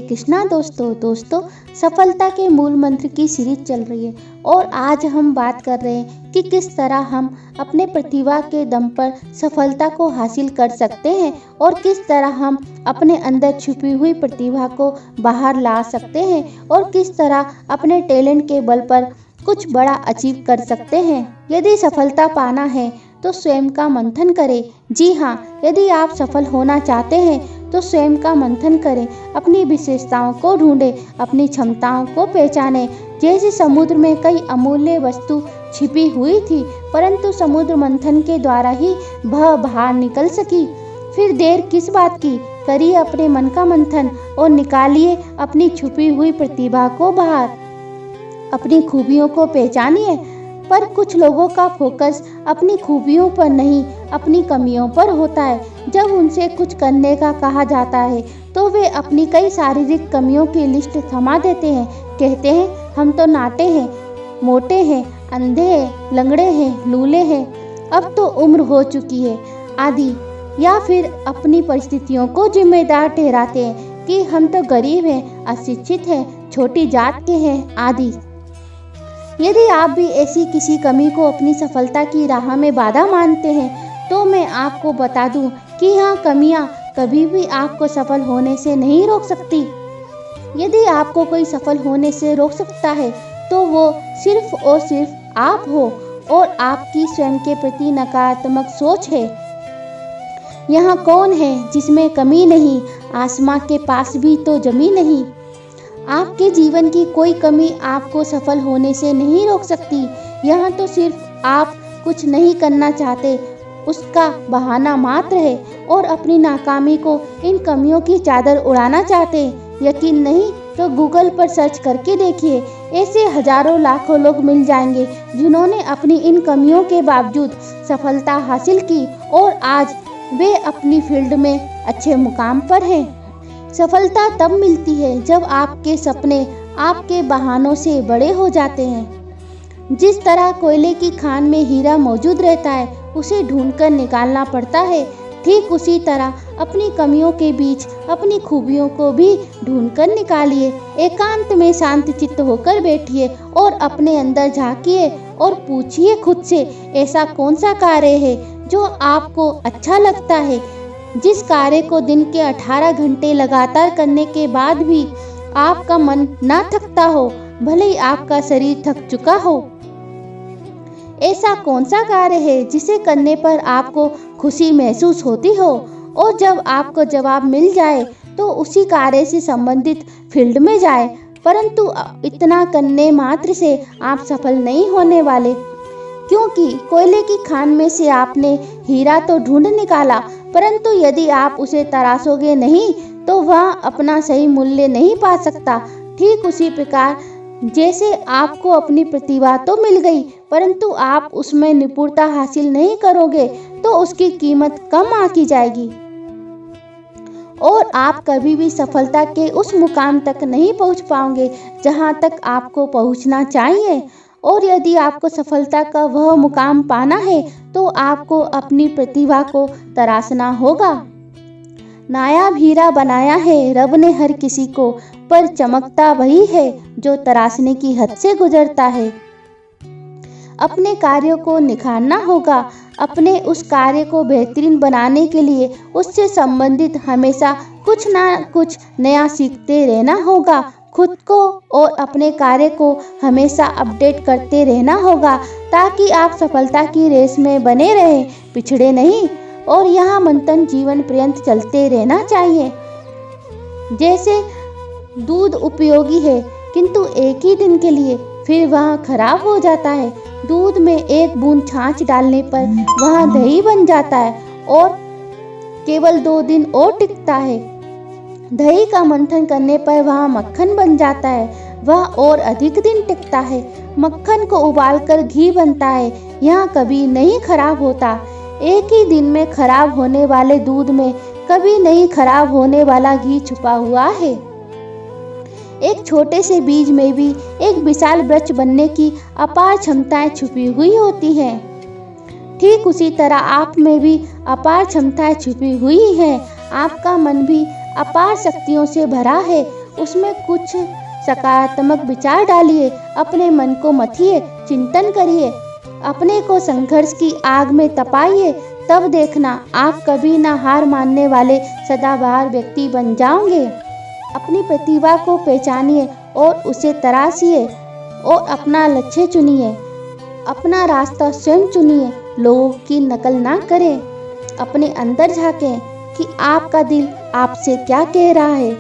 कृष्णा दोस्तों सफलता के मूल मंत्र की सीरीज चल रही है और आज हम बात कर रहे हैं कि किस तरह हम अपने प्रतिभा के दम पर सफलता को हासिल कर सकते हैं और किस तरह हम अपने अंदर छुपी हुई प्रतिभा को बाहर ला सकते हैं और किस तरह अपने टैलेंट के बल पर कुछ बड़ा अचीव कर सकते हैं। यदि सफलता पाना है तो स्वयं का मंथन करें। जी हाँ, यदि आप सफल होना चाहते हैं तो स्वयं का मंथन करें, अपनी विशेषताओं को ढूंढें, अपनी क्षमताओं को पहचानें। जैसे समुद्र में कई अमूल्य वस्तु छिपी हुई थी, परंतु समुद्र मंथन के द्वारा ही वह बाहर निकल सकी। फिर देर किस बात की, करिए अपने मन का मंथन और निकालिए अपनी छुपी हुई प्रतिभा को बाहर। अपनी खूबियों को पहचानिए, पर कुछ लोगों का फोकस अपनी खूबियों पर नहीं, अपनी कमियों पर होता है। जब उनसे कुछ करने का कहा जाता है तो वे अपनी कई शारीरिक कमियों की लिस्ट थमा देते हैं। कहते हैं हम तो नाटे हैं, मोटे हैं, अंधे हैं, लंगड़े हैं, लूले हैं, अब तो उम्र हो चुकी है आदि। या फिर अपनी परिस्थितियों को जिम्मेदार ठहराते हैं कि हम तो गरीब हैं, अशिक्षित हैं, छोटी जात के हैं आदि। यदि आप भी ऐसी किसी कमी को अपनी सफलता की राह में बाधा मानते हैं तो मैं आपको बता दूं कि यहाँ कमियाँ कभी भी आपको सफल होने से नहीं रोक सकती। यदि आपको कोई सफल होने से रोक सकता है तो वो सिर्फ और सिर्फ आप हो और आपकी स्वयं के प्रति नकारात्मक सोच है। यहाँ कौन है जिसमें कमी नहीं, आसमां के पास भी तो जमी नहीं। आपके जीवन की कोई कमी आपको सफल होने से नहीं रोक सकती। यहाँ तो सिर्फ आप कुछ नहीं करना चाहते, उसका बहाना मात्र है और अपनी नाकामी को इन कमियों की चादर उड़ाना चाहते हैं। यकीन नहीं तो गूगल पर सर्च करके देखिए, ऐसे हजारों लाखों लोग मिल जाएंगे जिन्होंने अपनी इन कमियों के बावजूद सफलता हासिल की और आज वे अपनी फील्ड में अच्छे मुकाम पर हैं। सफलता तब मिलती है जब आपके सपने आपके बहानों से बड़े हो जाते हैं। जिस तरह कोयले की खान में हीरा मौजूद रहता है, उसे ढूंढकर निकालना पड़ता है, ठीक उसी तरह अपनी कमियों के बीच अपनी खूबियों को भी ढूंढकर निकालिए। एकांत में शांत चित्त होकर बैठिए और अपने अंदर झांकिए और पूछिए खुद से, ऐसा कौन सा कार्य है जो आपको अच्छा लगता है, जिस कार्य को दिन के 18 घंटे लगातार करने के बाद भी आपका मन ना थकता हो, भले ही आपका शरीर थक चुका हो। ऐसा कौन सा कार्य है जिसे करने पर आपको खुशी महसूस होती हो और जब आपको जवाब मिल जाए तो उसी कार्य से संबंधित फील्ड में जाए। परंतु इतना करने मात्र से आप सफल नहीं होने वाले, क्योंकि कोयले की खान में से आपने हीरा तो ढूंढ निकाला, परंतु यदि आप उसे तराशोगे नहीं तो वह अपना सही मूल्य नहीं पा सकता। ठीक उसी प्रकार जैसे आपको अपनी प्रतिभा तो मिल गई, परंतु आप उसमें निपुणता हासिल नहीं करोगे तो उसकी कीमत कम आंकी जाएगी और आप कभी भी सफलता के उस मुकाम तक नहीं पहुंच पाओगे जहां तक आपको पहुंचना चाहिए। और यदि आपको सफलता का वह मुकाम पाना है तो आपको अपनी प्रतिभा को तराशना होगा। नायाब हीरा बनाया है रब ने हर किसी को, पर चमकता वही है जो तराशने की हद से गुजरता है। अपने कार्यों को निखारना होगा, अपने उस कार्य को बेहतरीन बनाने के लिए उससे संबंधित हमेशा कुछ ना कुछ नया सीखते रहना होगा। खुद को और अपने कार्य को हमेशा अपडेट करते रहना होगा ताकि आप सफलता की रेस में बने रहें, पिछड़े नहीं। और यहाँ मंथन जीवन पर्यंत चलते रहना चाहिए। जैसे दूध उपयोगी है किंतु एक ही दिन के लिए, फिर वह खराब हो जाता है। दूध में एक बूंद छाछ डालने पर वह दही बन जाता है और केवल 2 दिन और टिकता है। दही का मंथन करने पर वह मक्खन बन जाता है, वह और अधिक दिन टिकता है। मक्खन को उबालकर घी बनता है, यह कभी नहीं खराब होता। एक ही दिन में खराब होने वाले दूध में कभी नहीं खराब होने वाला घी छुपा हुआ है। एक छोटे से बीज में भी एक विशाल वृक्ष बनने की अपार क्षमताएं छुपी हुई होती हैं। ठीक उसी तरह आप में भी अपार क्षमताएं छुपी हुई हैं। आपका मन भी अपार शक्तियों से भरा है उसमें कुछ सकारात्मक विचार डालिए, अपने मन को मथिए, चिंतन करिए, अपने को संघर्ष की आग में तपाइए। तब देखना आप कभी ना हार मानने वाले सदाबहार व्यक्ति बन जाओगे। अपनी प्रतिभा को पहचानिए और उसे तराशिए और अपना लक्ष्य चुनिए। अपना रास्ता स्वयं चुनिए, लोगों की नकल ना करें। अपने अंदर झांकें कि आपका दिल आपसे क्या कह रहा है।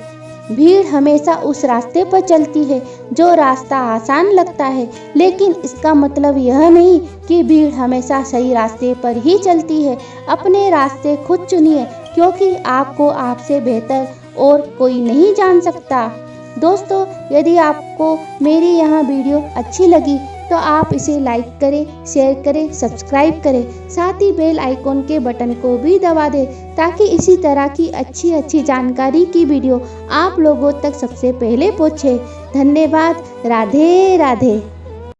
भीड़ हमेशा उस रास्ते पर चलती है जो रास्ता आसान लगता है, लेकिन इसका मतलब यह नहीं कि भीड़ हमेशा सही रास्ते पर ही चलती है। अपने रास्ते खुद चुनिए, क्योंकि आपको आपसे बेहतर और कोई नहीं जान सकता। दोस्तों, यदि आपको मेरी यह वीडियो अच्छी लगी तो आप इसे लाइक करें, शेयर करें, सब्सक्राइब करें, साथ ही बेल आइकॉन के बटन को भी दबा दें, ताकि इसी तरह की अच्छी जानकारी की वीडियो आप लोगों तक सबसे पहले पहुंचे। धन्यवाद। राधे राधे।